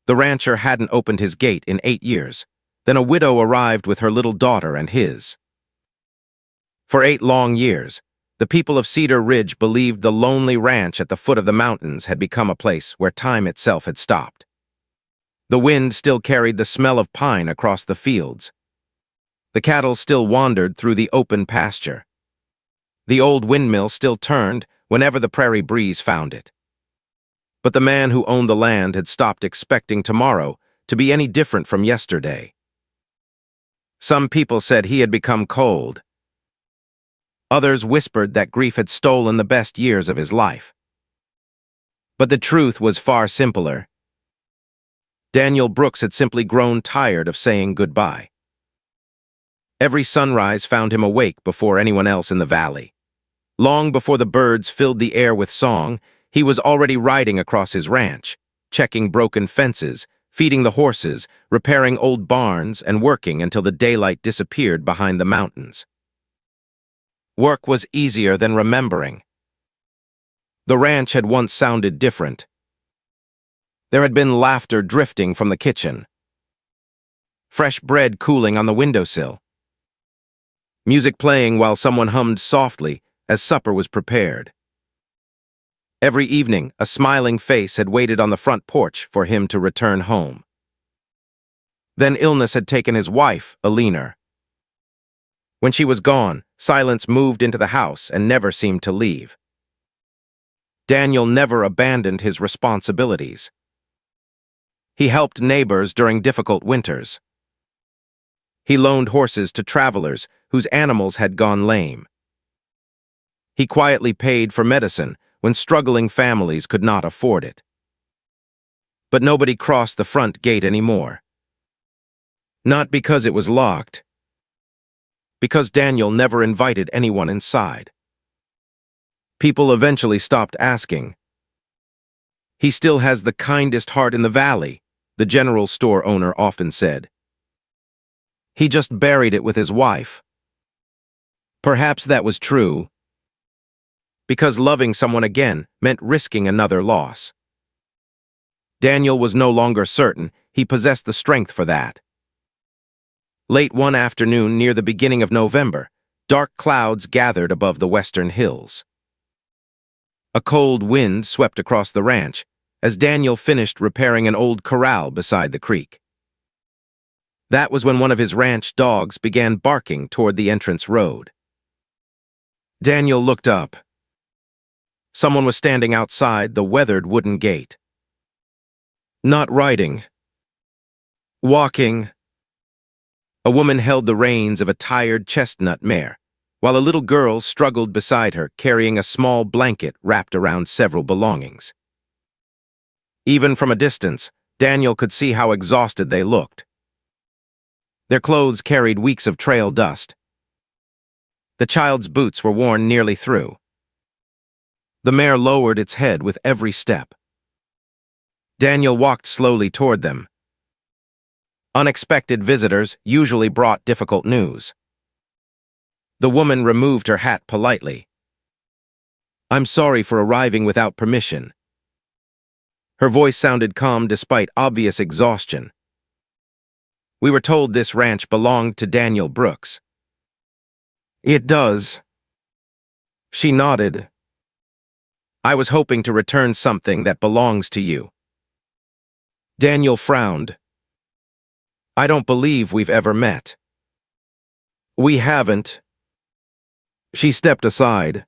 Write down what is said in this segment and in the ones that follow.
The rancher hadn't opened his gate in 8 years. Then a widow arrived with her little daughter and his. For 8 long years, the people of Cedar Ridge believed the lonely ranch at the foot of the mountains had become a place where time itself had stopped. The wind still carried the smell of pine across the fields. The cattle still wandered through the open pasture. The old windmill still turned whenever the prairie breeze found it. But the man who owned the land had stopped expecting tomorrow to be any different from yesterday. Some people said he had become cold. Others whispered that grief had stolen the best years of his life. But the truth was far simpler. Daniel Brooks had simply grown tired of saying goodbye. Every sunrise found him awake before anyone else in the valley. Long before the birds filled the air with song, he was already riding across his ranch, checking broken fences, feeding the horses, repairing old barns, and working until the daylight disappeared behind the mountains. Work was easier than remembering. The ranch had once sounded different. There had been laughter drifting from the kitchen, fresh bread cooling on the windowsill, music playing while someone hummed softly as supper was prepared. Every evening, a smiling face had waited on the front porch for him to return home. Then illness had taken his wife, Alina. When she was gone, silence moved into the house and never seemed to leave. Daniel never abandoned his responsibilities. He helped neighbors during difficult winters. He loaned horses to travelers whose animals had gone lame. He quietly paid for medicine when struggling families could not afford it. But nobody crossed the front gate anymore. Not because it was locked, because Daniel never invited anyone inside. People eventually stopped asking. "He still has the kindest heart in the valley," the general store owner often said. "He just buried it with his wife." Perhaps that was true, because loving someone again meant risking another loss. Daniel was no longer certain he possessed the strength for that. Late one afternoon near the beginning of November, dark clouds gathered above the western hills. A cold wind swept across the ranch as Daniel finished repairing an old corral beside the creek. That was when one of his ranch dogs began barking toward the entrance road. Daniel looked up. Someone was standing outside the weathered wooden gate. Not riding. Walking. A woman held the reins of a tired chestnut mare, while a little girl struggled beside her, carrying a small blanket wrapped around several belongings. Even from a distance, Daniel could see how exhausted they looked. Their clothes carried weeks of trail dust. The child's boots were worn nearly through. The mare lowered its head with every step. Daniel walked slowly toward them. Unexpected visitors usually brought difficult news. The woman removed her hat politely. "I'm sorry for arriving without permission." Her voice sounded calm despite obvious exhaustion. "We were told this ranch belonged to Daniel Brooks." "It does." She nodded. "I was hoping to return something that belongs to you." Daniel frowned. "I don't believe we've ever met." "We haven't." She stepped aside.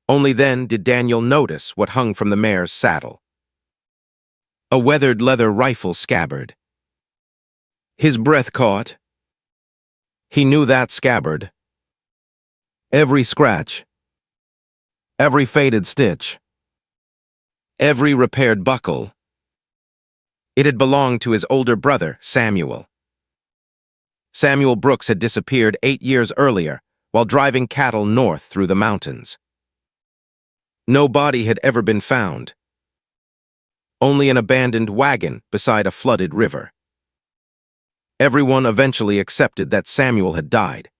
Only then did Daniel notice what hung from the mare's saddle. A weathered leather rifle scabbard. His breath caught. He knew that scabbard. Every scratch. Every faded stitch. Every repaired buckle. It had belonged to his older brother, Samuel. Samuel Brooks had disappeared 8 years earlier while driving cattle north through the mountains. No body had ever been found. Only an abandoned wagon beside a flooded river. Everyone eventually accepted that Samuel had died.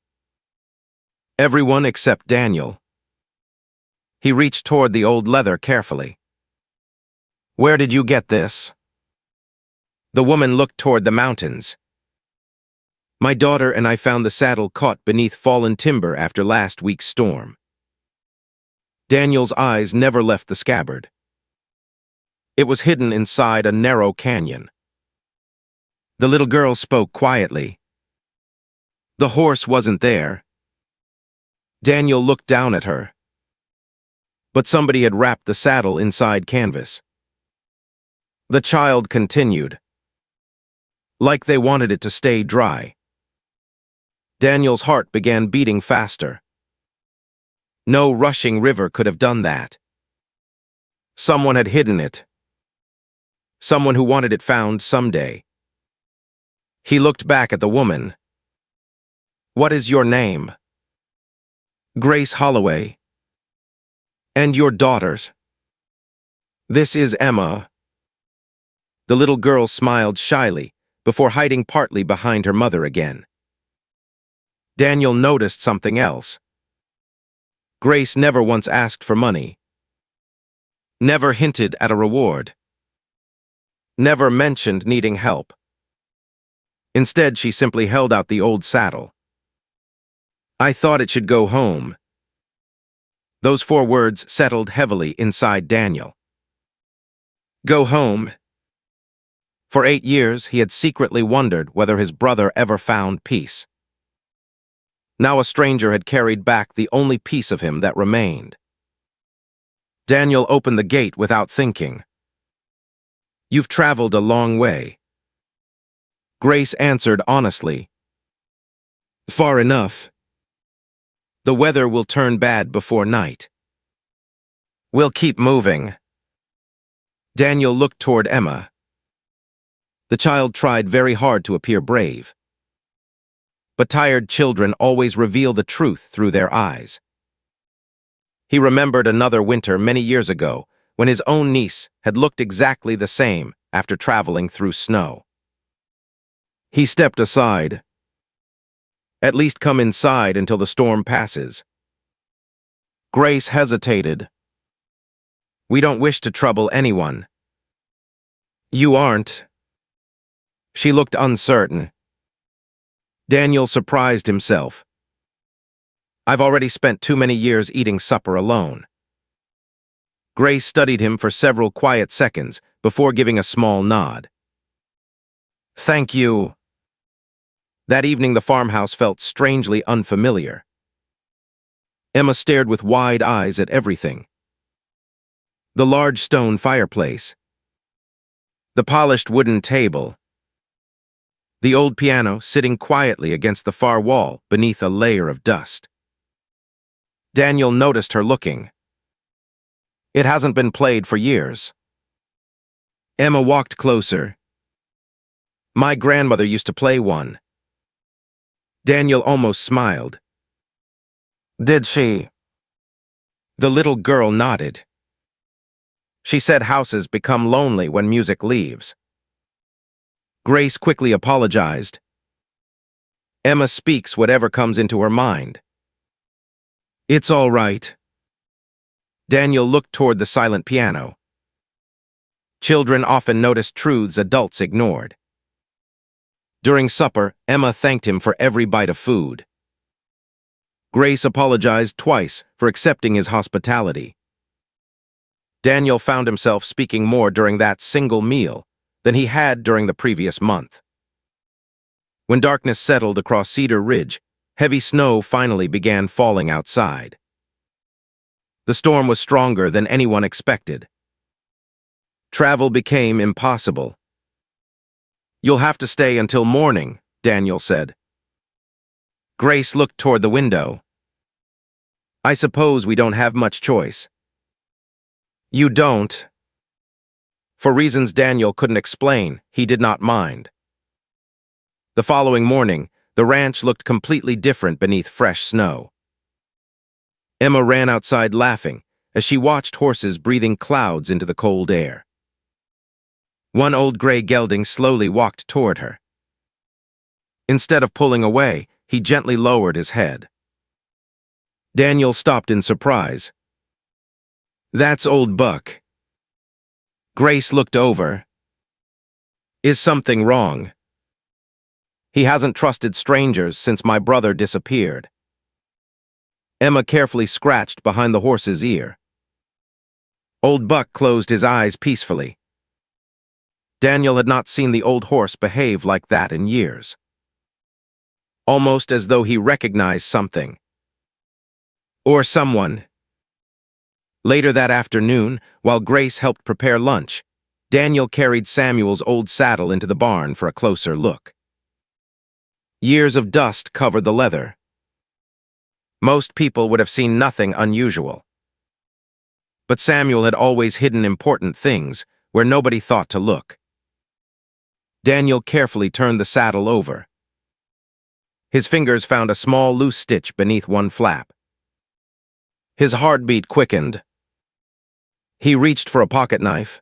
Everyone except Daniel. He reached toward the old leather carefully. "Where did you get this?" The woman looked toward the mountains. My daughter and I found the saddle caught beneath fallen timber after last week's storm. Daniel's eyes never left the scabbard. It was hidden inside a narrow canyon. The little girl spoke quietly. The horse wasn't there. Daniel looked down at her. But somebody had wrapped the saddle inside canvas. The child continued, like they wanted it to stay dry. Daniel's heart began beating faster. No rushing river could have done that. Someone had hidden it. Someone who wanted it found someday. He looked back at the woman. What is your name? Grace Holloway. And your daughters? This is Emma. The little girl smiled shyly before hiding partly behind her mother again. Daniel noticed something else. Grace never once asked for money. Never hinted at a reward. Never mentioned needing help. Instead, she simply held out the old saddle. I thought it should go home. Those 4 words settled heavily inside Daniel. Go home. For 8 years, he had secretly wondered whether his brother ever found peace. Now a stranger had carried back the only piece of him that remained. Daniel opened the gate without thinking. You've traveled a long way. Grace answered honestly. Far enough. The weather will turn bad before night. We'll keep moving. Daniel looked toward Emma. The child tried very hard to appear brave. But tired children always reveal the truth through their eyes. He remembered another winter many years ago when his own niece had looked exactly the same after traveling through snow. He stepped aside. At least come inside until the storm passes. Grace hesitated. We don't wish to trouble anyone. You aren't. She looked uncertain. Daniel surprised himself. I've already spent too many years eating supper alone. Grace studied him for several quiet seconds before giving a small nod. Thank you. That evening the farmhouse felt strangely unfamiliar. Emma stared with wide eyes at everything. The large stone fireplace. The polished wooden table. The old piano sitting quietly against the far wall beneath a layer of dust. Daniel noticed her looking. It hasn't been played for years. Emma walked closer. My grandmother used to play one. Daniel almost smiled. Did she? The little girl nodded. She said houses become lonely when music leaves. Grace quickly apologized. Emma speaks whatever comes into her mind. It's all right. Daniel looked toward the silent piano. Children often notice truths adults ignored. During supper, Emma thanked him for every bite of food. Grace apologized twice for accepting his hospitality. Daniel found himself speaking more during that single meal than he had during the previous month. When darkness settled across Cedar Ridge, heavy snow finally began falling outside. The storm was stronger than anyone expected. Travel became impossible. You'll have to stay until morning, Daniel said. Grace looked toward the window. I suppose we don't have much choice. You don't. For reasons Daniel couldn't explain, he did not mind. The following morning, the ranch looked completely different beneath fresh snow. Emma ran outside laughing as she watched horses breathing clouds into the cold air. One old gray gelding slowly walked toward her. Instead of pulling away, he gently lowered his head. Daniel stopped in surprise. That's Old Buck. Grace looked over. Is something wrong? He hasn't trusted strangers since my brother disappeared. Emma carefully scratched behind the horse's ear. Old Buck closed his eyes peacefully. Daniel had not seen the old horse behave like that in years. Almost as though he recognized something. Or someone. Later that afternoon, while Grace helped prepare lunch, Daniel carried Samuel's old saddle into the barn for a closer look. Years of dust covered the leather. Most people would have seen nothing unusual. But Samuel had always hidden important things where nobody thought to look. Daniel carefully turned the saddle over. His fingers found a small loose stitch beneath one flap. His heartbeat quickened. He reached for a pocket knife.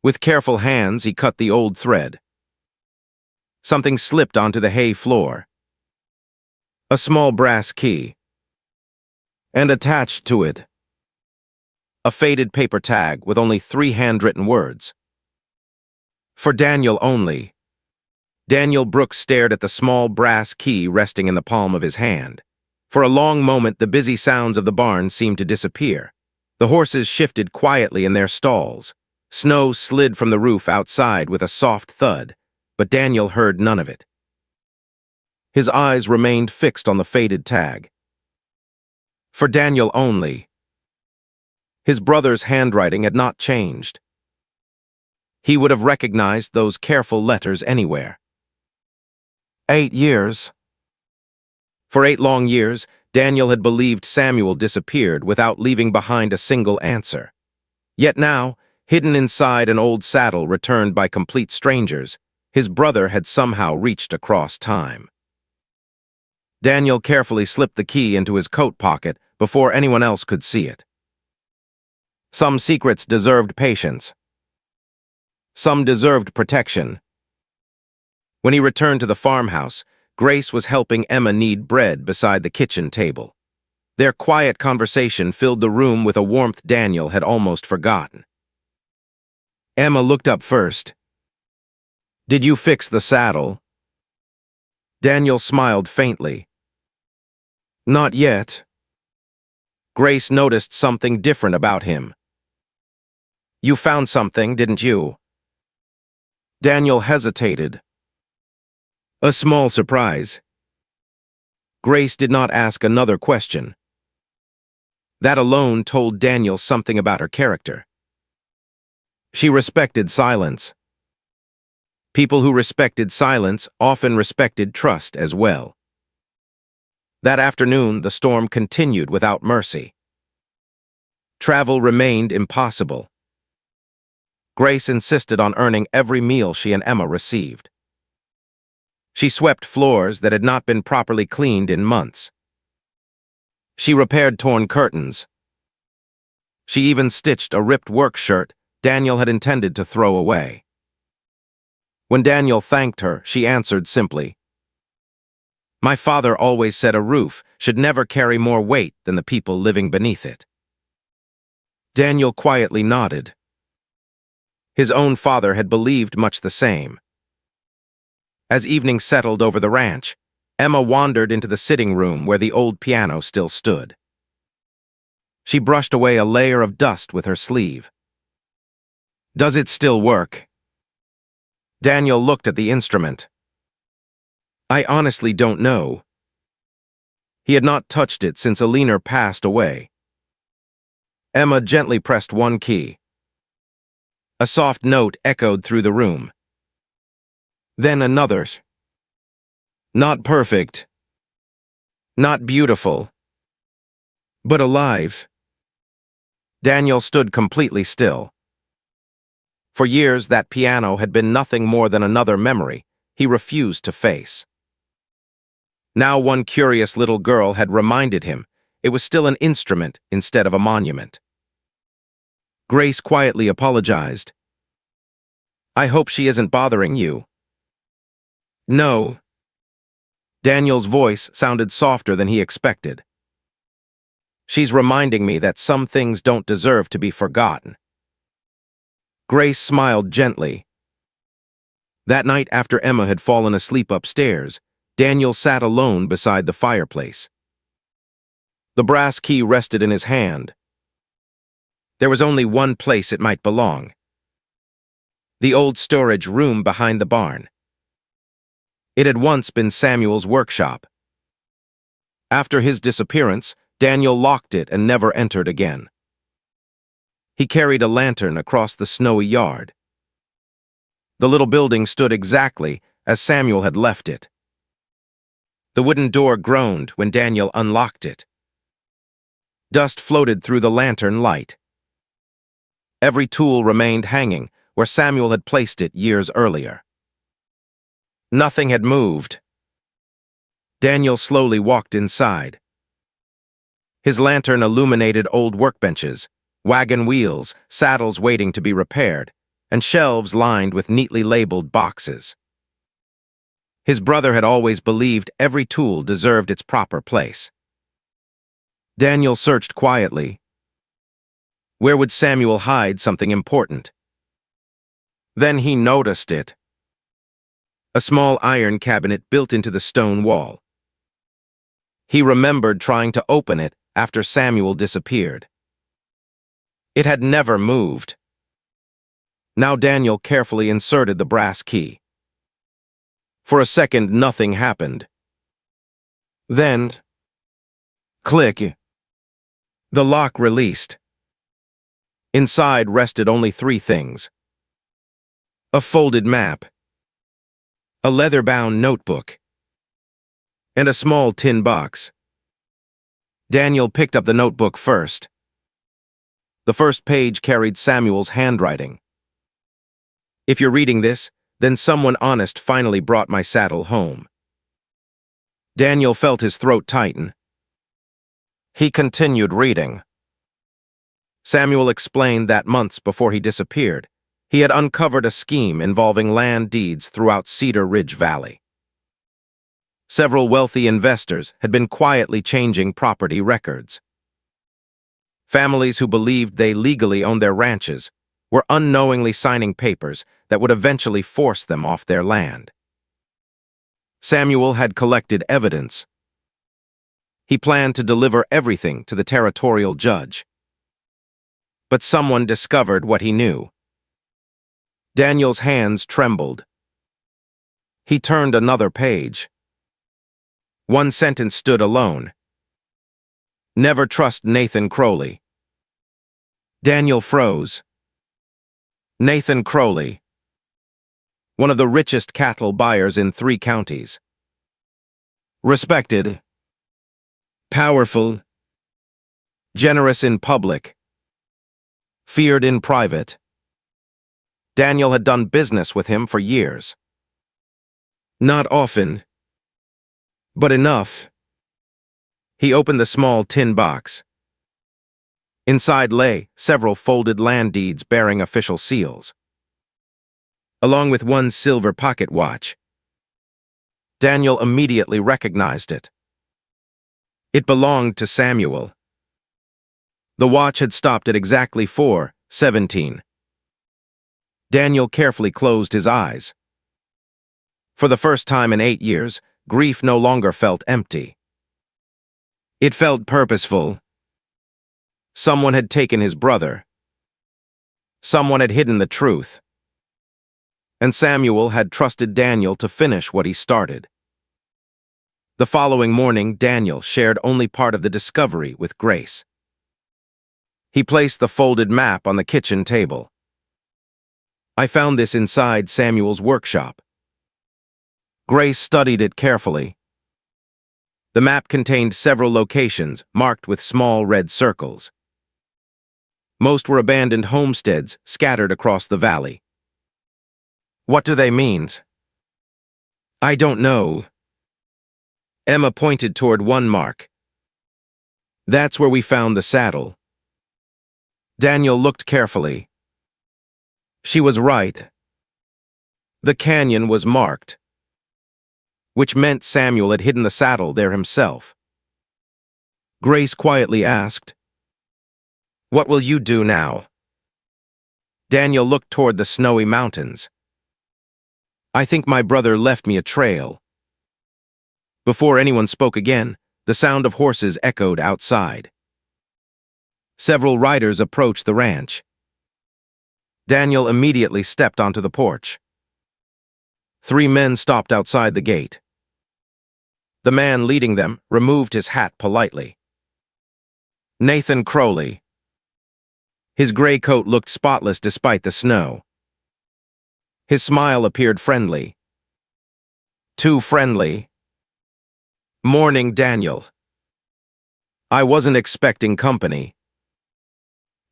With careful hands, he cut the old thread. Something slipped onto the hay floor. A small brass key. And attached to it, a faded paper tag with only 3 handwritten words. For Daniel only. Daniel Brooks stared at the small brass key resting in the palm of his hand. For a long moment, the busy sounds of the barn seemed to disappear. The horses shifted quietly in their stalls. Snow slid from the roof outside with a soft thud, but Daniel heard none of it. His eyes remained fixed on the faded tag. For Daniel only. His brother's handwriting had not changed. He would have recognized those careful letters anywhere. 8 years. For 8 long years, Daniel had believed Samuel disappeared without leaving behind a single answer. Yet now, hidden inside an old saddle returned by complete strangers, his brother had somehow reached across time. Daniel carefully slipped the key into his coat pocket before anyone else could see it. Some secrets deserved patience. Some deserved protection. When he returned to the farmhouse, Grace was helping Emma knead bread beside the kitchen table. Their quiet conversation filled the room with a warmth Daniel had almost forgotten. Emma looked up first. "Did you fix the saddle?" Daniel smiled faintly. "Not yet." Grace noticed something different about him. "You found something, didn't you?" Daniel hesitated. A small surprise. Grace did not ask another question. That alone told Daniel something about her character. She respected silence. People who respected silence often respected trust as well. That afternoon, the storm continued without mercy. Travel remained impossible. Grace insisted on earning every meal she and Emma received. She swept floors that had not been properly cleaned in months. She repaired torn curtains. She even stitched a ripped work shirt Daniel had intended to throw away. When Daniel thanked her, she answered simply, "My father always said a roof should never carry more weight than the people living beneath it." Daniel quietly nodded. His own father had believed much the same. As evening settled over the ranch, Emma wandered into the sitting room where the old piano still stood. She brushed away a layer of dust with her sleeve. "Does it still work?" Daniel looked at the instrument. "I honestly don't know." He had not touched it since Alina passed away. Emma gently pressed one key. A soft note echoed through the room. Then another's. Not perfect. Not beautiful. But alive. Daniel stood completely still. For years, that piano had been nothing more than another memory he refused to face. Now one curious little girl had reminded him it was still an instrument instead of a monument. Grace quietly apologized. "I hope she isn't bothering you." "No." Daniel's voice sounded softer than he expected. "She's reminding me that some things don't deserve to be forgotten." Grace smiled gently. That night, after Emma had fallen asleep upstairs, Daniel sat alone beside the fireplace. The brass key rested in his hand. There was only one place it might belong: the old storage room behind the barn. It had once been Samuel's workshop. After his disappearance, Daniel locked it and never entered again. He carried a lantern across the snowy yard. The little building stood exactly as Samuel had left it. The wooden door groaned when Daniel unlocked it. Dust floated through the lantern light. Every tool remained hanging where Samuel had placed it years earlier. Nothing had moved. Daniel slowly walked inside. His lantern illuminated old workbenches, wagon wheels, saddles waiting to be repaired, and shelves lined with neatly labeled boxes. His brother had always believed every tool deserved its proper place. Daniel searched quietly. Where would Samuel hide something important? Then he noticed it. A small iron cabinet built into the stone wall. He remembered trying to open it after Samuel disappeared. It had never moved. Now Daniel carefully inserted the brass key. For a second, nothing happened. Then, click. The lock released. Inside rested only three things: a folded map, a leather-bound notebook, and a small tin box. Daniel picked up the notebook first. The first page carried Samuel's handwriting. "If you're reading this, then someone honest finally brought my saddle home." Daniel felt his throat tighten. He continued reading. Samuel explained that months before he disappeared, he had uncovered a scheme involving land deeds throughout Cedar Ridge Valley. Several wealthy investors had been quietly changing property records. Families who believed they legally owned their ranches were unknowingly signing papers that would eventually force them off their land. Samuel had collected evidence. He planned to deliver everything to the territorial judge. But someone discovered what he knew. Daniel's hands trembled. He turned another page. One sentence stood alone: "Never trust Nathan Crowley." Daniel froze. Nathan Crowley, one of the richest cattle buyers in 3 counties. Respected, powerful, generous in public, feared in private. Daniel had done business with him for years. Not often, but enough. He opened the small tin box. Inside lay several folded land deeds bearing official seals, along with one silver pocket watch. Daniel immediately recognized it. It belonged to Samuel. The watch had stopped at exactly 4:17. Daniel carefully closed his eyes. For the first time in 8 years, grief no longer felt empty. It felt purposeful. Someone had taken his brother. Someone had hidden the truth. And Samuel had trusted Daniel to finish what he started. The following morning, Daniel shared only part of the discovery with Grace. He placed the folded map on the kitchen table. "I found this inside Samuel's workshop." Grace studied it carefully. The map contained several locations marked with small red circles. Most were abandoned homesteads scattered across the valley. "What do they mean?" "I don't know." Emma pointed toward one mark. "That's where we found the saddle." Daniel looked carefully. She was right. The canyon was marked, which meant Samuel had hidden the saddle there himself. Grace quietly asked, "What will you do now?" Daniel looked toward the snowy mountains. I think my brother left me a trail. Before anyone spoke again, the sound of horses echoed outside. Several riders approached the ranch. Daniel immediately stepped onto the porch. 3 men stopped outside the gate. The man leading them removed his hat politely. Nathan Crowley. His gray coat looked spotless despite the snow. His smile appeared friendly. Too friendly. Morning, Daniel. I wasn't expecting company.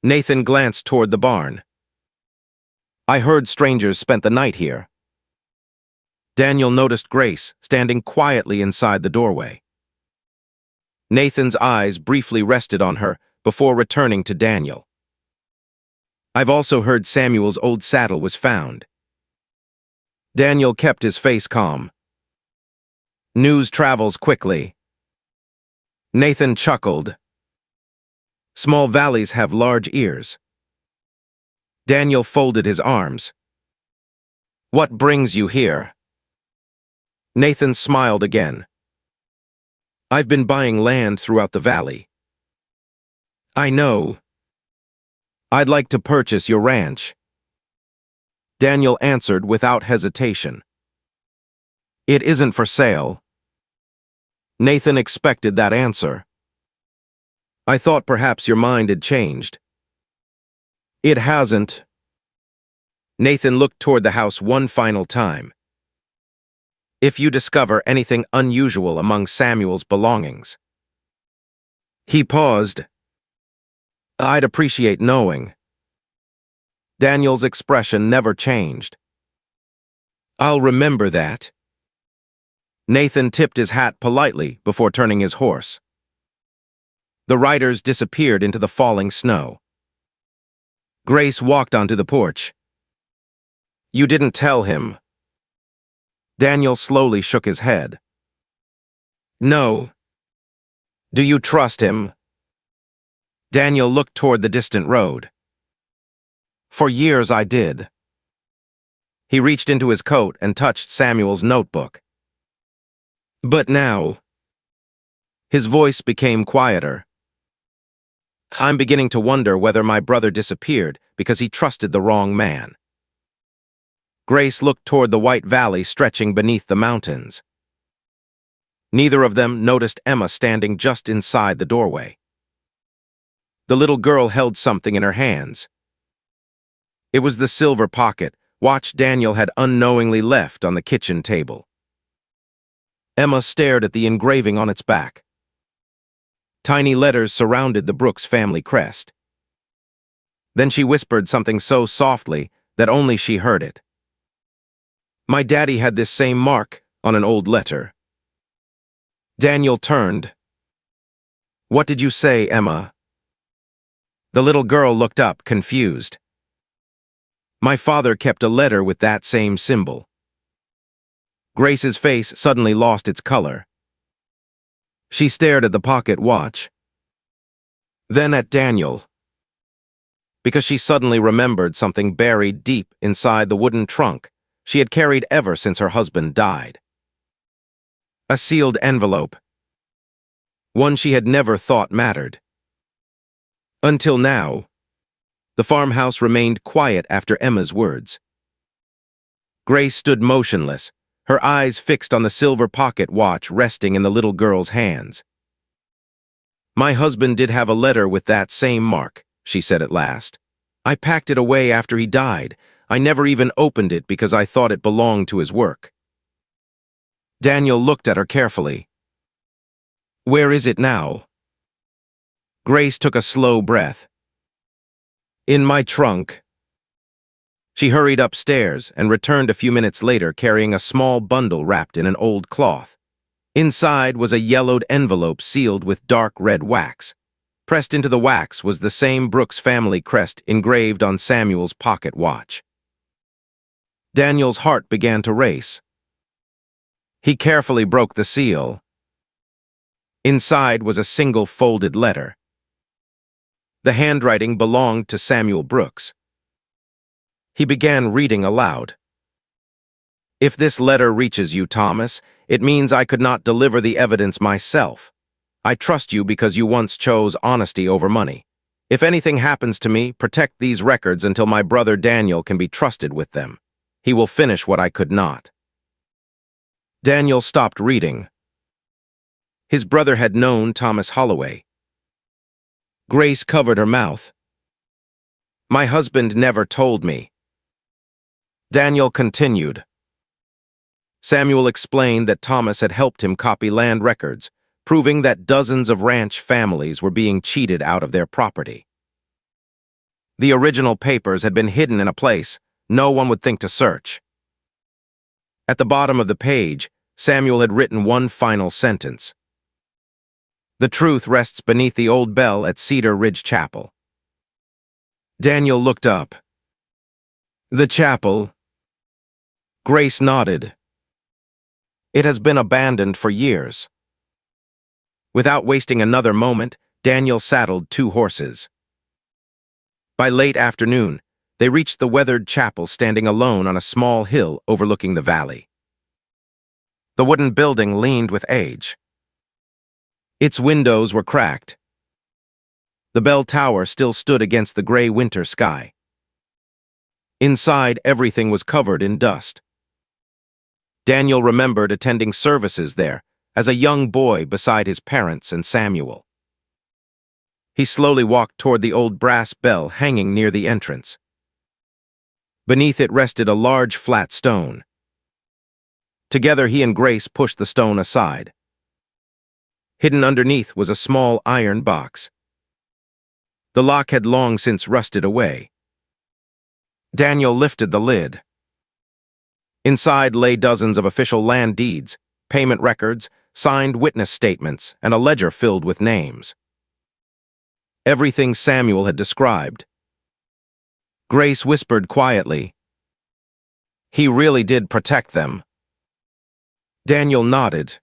Nathan glanced toward the barn. I heard strangers spent the night here. Daniel noticed Grace standing quietly inside the doorway. Nathan's eyes briefly rested on her before returning to Daniel. I've also heard Samuel's old saddle was found. Daniel kept his face calm. News travels quickly. Nathan chuckled. Small valleys have large ears. Daniel folded his arms. What brings you here? Nathan smiled again. I've been buying land throughout the valley. I know. I'd like to purchase your ranch. Daniel answered without hesitation. It isn't for sale. Nathan expected that answer. I thought perhaps your mind had changed. It hasn't. Nathan looked toward the house one final time. If you discover anything unusual among Samuel's belongings. He paused. I'd appreciate knowing. Daniel's expression never changed. I'll remember that. Nathan tipped his hat politely before turning his horse. The riders disappeared into the falling snow. Grace walked onto the porch. You didn't tell him. Daniel slowly shook his head. No. Do you trust him? Daniel looked toward the distant road. For years I did. He reached into his coat and touched Samuel's notebook. But now. His voice became quieter. I'm beginning to wonder whether my brother disappeared because he trusted the wrong man. Grace looked toward the white valley stretching beneath the mountains. Neither of them noticed Emma standing just inside the doorway. The little girl held something in her hands. It was the silver pocket watch Daniel had unknowingly left on the kitchen table. Emma stared at the engraving on its back. Tiny letters surrounded the Brooks family crest. Then she whispered something so softly that only she heard it. My daddy had this same mark on an old letter. Daniel turned. What did you say, Emma? The little girl looked up, confused. My father kept a letter with that same symbol. Grace's face suddenly lost its color. She stared at the pocket watch. Then at Daniel. Because she suddenly remembered something buried deep inside the wooden trunk she had carried ever since her husband died. A sealed envelope. One she had never thought mattered. Until now. The farmhouse remained quiet after Emma's words. Grace stood motionless, her eyes fixed on the silver pocket watch resting in the little girl's hands. My husband did have a letter with that same mark, she said at last. I packed it away after he died. I never even opened it because I thought it belonged to his work. Daniel looked at her carefully. Where is it now? Grace took a slow breath. In my trunk. She hurried upstairs and returned a few minutes later carrying a small bundle wrapped in an old cloth. Inside was a yellowed envelope sealed with dark red wax. Pressed into the wax was the same Brooks family crest engraved on Samuel's pocket watch. Daniel's heart began to race. He carefully broke the seal. Inside was a single folded letter. The handwriting belonged to Samuel Brooks. He began reading aloud. If this letter reaches you, Thomas, it means I could not deliver the evidence myself. I trust you because you once chose honesty over money. If anything happens to me, protect these records until my brother Daniel can be trusted with them. He will finish what I could not. Daniel stopped reading. His brother had known Thomas Holloway. Grace covered her mouth. My husband never told me. Daniel continued. Samuel explained that Thomas had helped him copy land records, proving that dozens of ranch families were being cheated out of their property. The original papers had been hidden in a place no one would think to search. At the bottom of the page, Samuel had written one final sentence. The truth rests beneath the old bell at Cedar Ridge Chapel. Daniel looked up. The chapel? Grace nodded. It has been abandoned for years. Without wasting another moment, Daniel saddled 2 horses. By late afternoon, they reached the weathered chapel standing alone on a small hill overlooking the valley. The wooden building leaned with age. Its windows were cracked. The bell tower still stood against the gray winter sky. Inside, everything was covered in dust. Daniel remembered attending services there as a young boy beside his parents and Samuel. He slowly walked toward the old brass bell hanging near the entrance. Beneath it rested a large flat stone. Together he and Grace pushed the stone aside. Hidden underneath was a small iron box. The lock had long since rusted away. Daniel lifted the lid. Inside lay dozens of official land deeds, payment records, signed witness statements, and a ledger filled with names. Everything Samuel had described. Grace whispered quietly, "He really did protect them." Daniel nodded.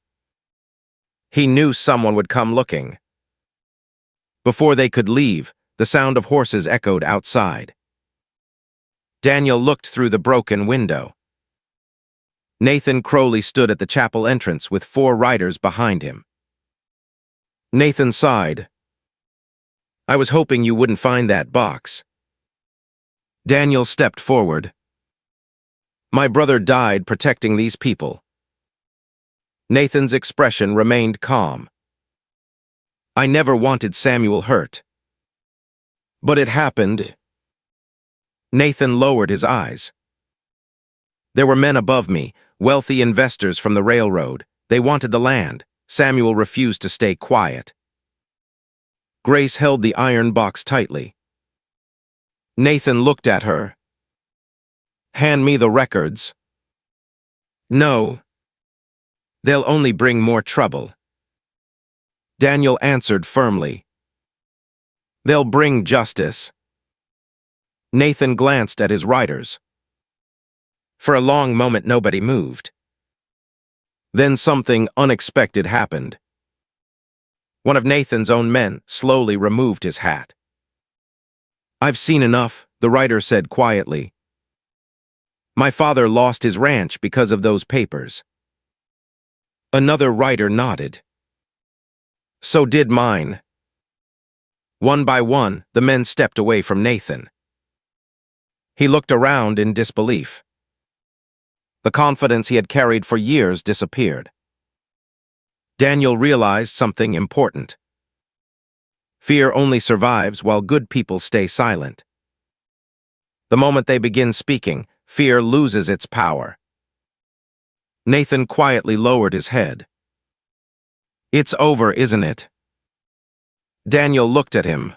He knew someone would come looking. Before they could leave, the sound of horses echoed outside. Daniel looked through the broken window. Nathan Crowley stood at the chapel entrance with 4 riders behind him. Nathan sighed. "I was hoping you wouldn't find that box." Daniel stepped forward. "My brother died protecting these people." Nathan's expression remained calm. "I never wanted Samuel hurt. But it happened." Nathan lowered his eyes. "There were men above me, wealthy investors from the railroad. They wanted the land. Samuel refused to stay quiet." Grace held the iron box tightly. Nathan looked at her. "Hand me the records." "No. They'll only bring more trouble." Daniel answered firmly. "They'll bring justice." Nathan glanced at his riders. For a long moment nobody moved. Then something unexpected happened. One of Nathan's own men slowly removed his hat. "I've seen enough," the rider said quietly. "My father lost his ranch because of those papers." Another rider nodded. "So did mine." One by one, the men stepped away from Nathan. He looked around in disbelief. The confidence he had carried for years disappeared. Daniel realized something important. Fear only survives while good people stay silent. The moment they begin speaking, fear loses its power. Nathan quietly lowered his head. "It's over, isn't it?" Daniel looked at him.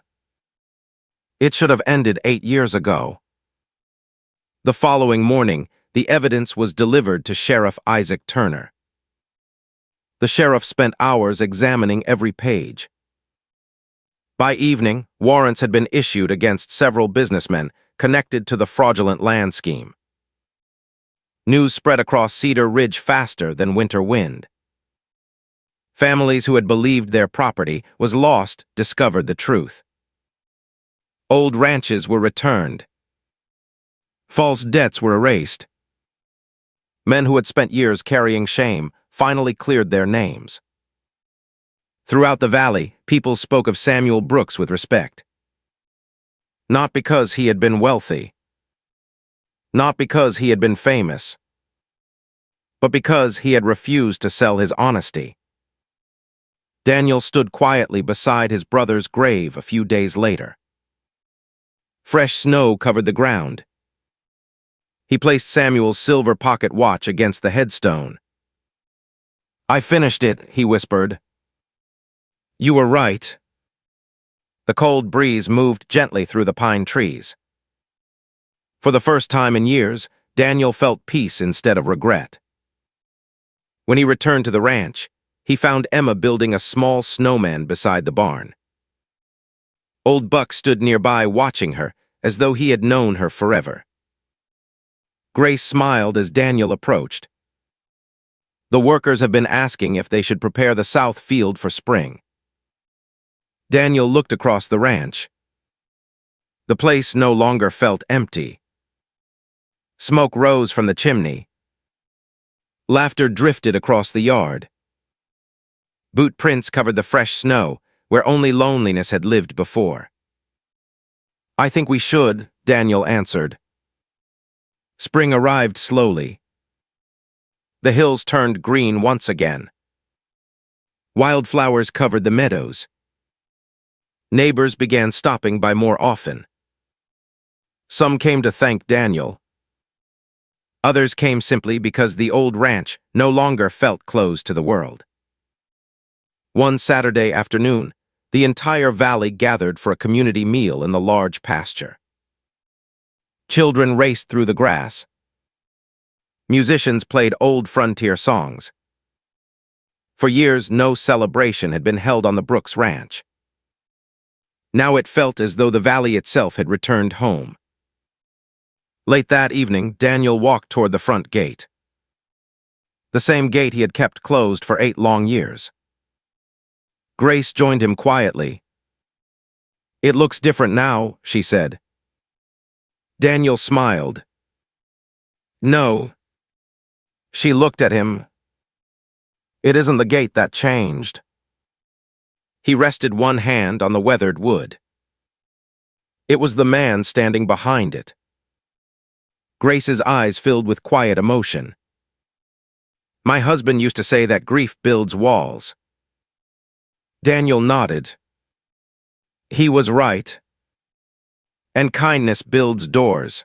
"It should have ended 8 years ago." The following morning, the evidence was delivered to Sheriff Isaac Turner. The sheriff spent hours examining every page. By evening, warrants had been issued against several businessmen connected to the fraudulent land scheme. News spread across Cedar Ridge faster than winter wind. Families who had believed their property was lost discovered the truth. Old ranches were returned. False debts were erased. Men who had spent years carrying shame finally cleared their names. Throughout the valley, people spoke of Samuel Brooks with respect. Not because he had been wealthy, not because he had been famous, but because he had refused to sell his honesty. Daniel stood quietly beside his brother's grave a few days later. Fresh snow covered the ground. He placed Samuel's silver pocket watch against the headstone. "I finished it," he whispered. "You were right." The cold breeze moved gently through the pine trees. For the first time in years, Daniel felt peace instead of regret. When he returned to the ranch, he found Emma building a small snowman beside the barn. Old Buck stood nearby watching her, as though he had known her forever. Grace smiled as Daniel approached. "The workers have been asking if they should prepare the south field for spring." Daniel looked across the ranch. The place no longer felt empty. Smoke rose from the chimney. Laughter drifted across the yard. Boot prints covered the fresh snow, where only loneliness had lived before. "I think we should," Daniel answered. Spring arrived slowly. The hills turned green once again. Wildflowers covered the meadows. Neighbors began stopping by more often. Some came to thank Daniel. Others came simply because the old ranch no longer felt closed to the world. One Saturday afternoon, the entire valley gathered for a community meal in the large pasture. Children raced through the grass. Musicians played old frontier songs. For years, no celebration had been held on the Brooks Ranch. Now it felt as though the valley itself had returned home. Late that evening, Daniel walked toward the front gate. The same gate he had kept closed for 8 long years. Grace joined him quietly. "It looks different now," she said. Daniel smiled. "No." She looked at him. "It isn't the gate that changed." He rested one hand on the weathered wood. It was the man standing behind it. Grace's eyes filled with quiet emotion. "My husband used to say that grief builds walls." Daniel nodded. He was right. And kindness builds doors.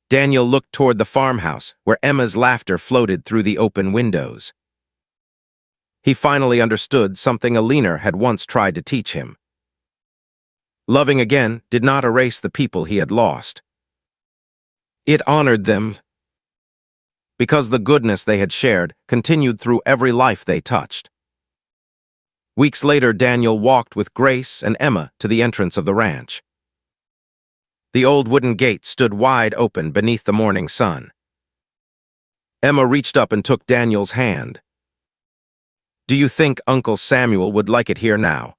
Daniel looked toward the farmhouse, where Emma's laughter floated through the open windows. He finally understood something Alina had once tried to teach him. Loving again did not erase the people he had lost. It honored them, because the goodness they had shared continued through every life they touched. Weeks later, Daniel walked with Grace and Emma to the entrance of the ranch. The old wooden gate stood wide open beneath the morning sun. Emma reached up and took Daniel's hand. "Do you think Uncle Samuel would like it here now?"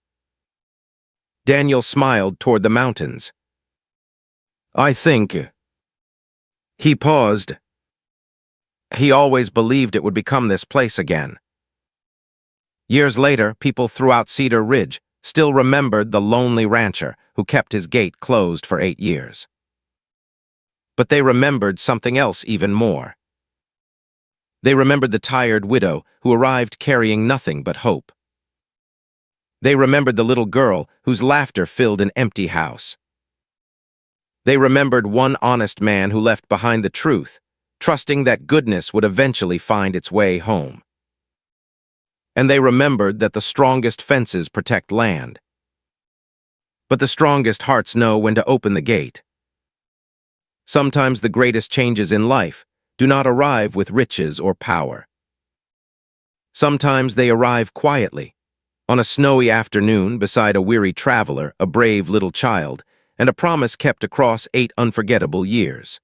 Daniel smiled toward the mountains. "I think..." He paused. He always believed it would become this place again. Years later, people throughout Cedar Ridge still remembered the lonely rancher who kept his gate closed for 8 years. But they remembered something else even more. They remembered the tired widow who arrived carrying nothing but hope. They remembered the little girl whose laughter filled an empty house. They remembered one honest man who left behind the truth, trusting that goodness would eventually find its way home. And they remembered that the strongest fences protect land. But the strongest hearts know when to open the gate. Sometimes the greatest changes in life do not arrive with riches or power. Sometimes they arrive quietly, on a snowy afternoon beside a weary traveler, a brave little child, and a promise kept across 8 unforgettable years.